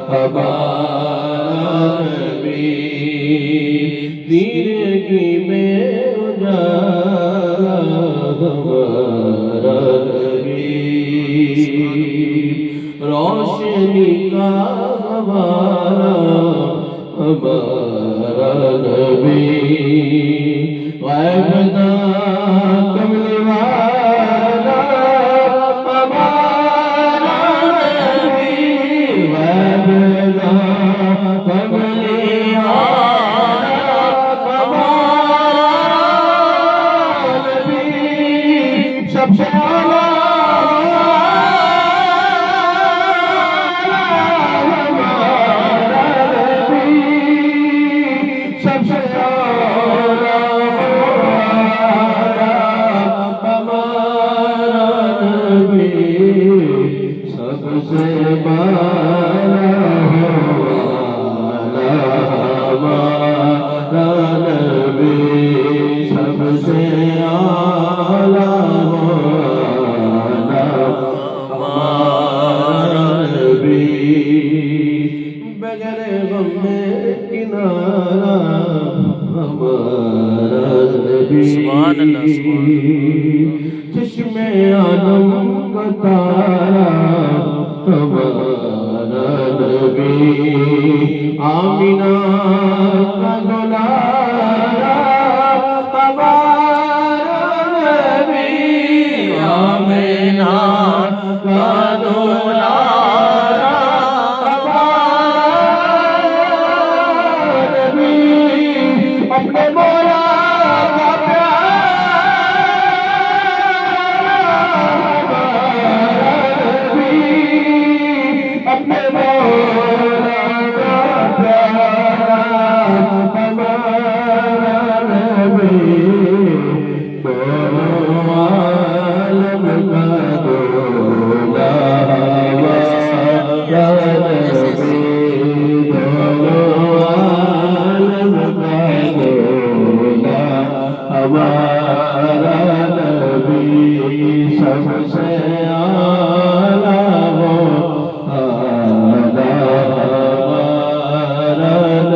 ہمارا نبی زندگی میں اجالا ہمارا نبی روشنی کا ہمارا نبی غیب داں کملی والا ہمارا نبی غیب داں کملی والا ہمارا نبی سب سے چشم عالم کا تارا ہمارا نبی آمینہ کا دلارا ہمارا نبی آمینہ کا دلارا ہمارا نبی اپنے مولا کا ہمارا نبی سب سے اعلیٰ ہمارا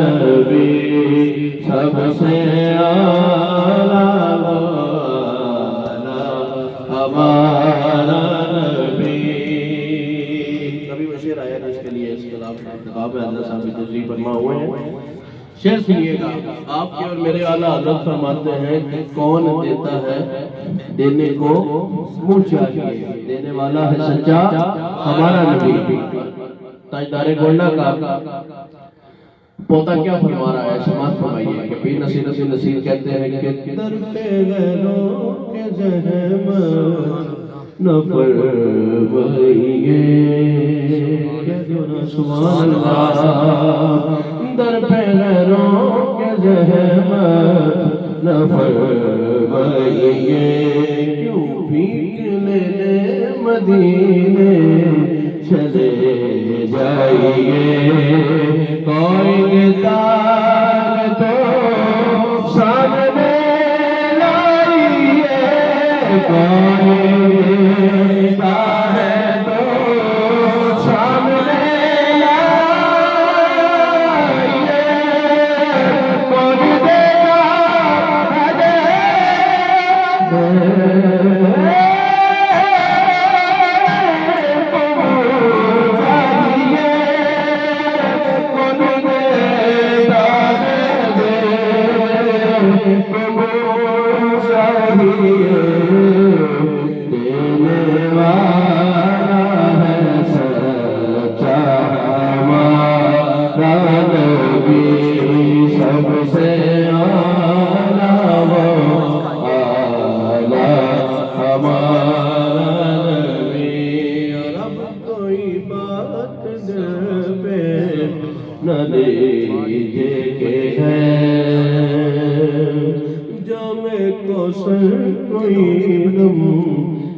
نبی سب سے اعلیٰ ہمارا نبی کبھی وہ شعر آیا جس کے لیے اس کتاب میں اللہ صاحب تشریف فرما ہوئے ہیں شعر سنیے گا آپ کے اور میرے اعلیٰ حضرت فرماتے ہیں کہ کون دیتا ہے دینے کو منہ چاہیے دینے والا ہے سچا ہمارا نبی تاجدار گولڈا کا پوتا کیا فرما رہا ہے سماعت فرمائیے کہ پیر نصیر نصیر کہتے ہیں کہ در پہ غیروں کے زحمت نہ فرمائیے سبحان اللہ در پہ غیروں کے زحمت نہ فرمائیے کیوں بھیک لینے مدینے چلے جائیے کوئی داغ تو سامنے لائیے کوئی داغ تو سامنے لائیے کوئی دیگا کوئی دم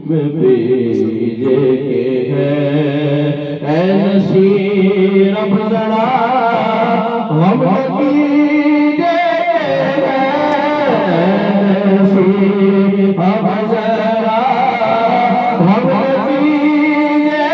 میں بھیجے کے ہے اے نصیر اب ذرا غم دیجے کے ہے اے نصیر اب ذرا غم دیجے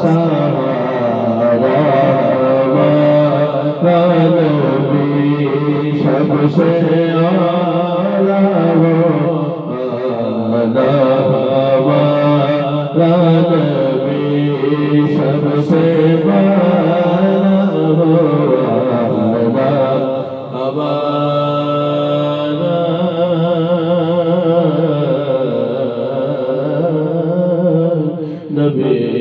سہارا ہمارا نبی سب سے اعلیٰ وہ ہمارا نبی سب سے بالا وہ نبی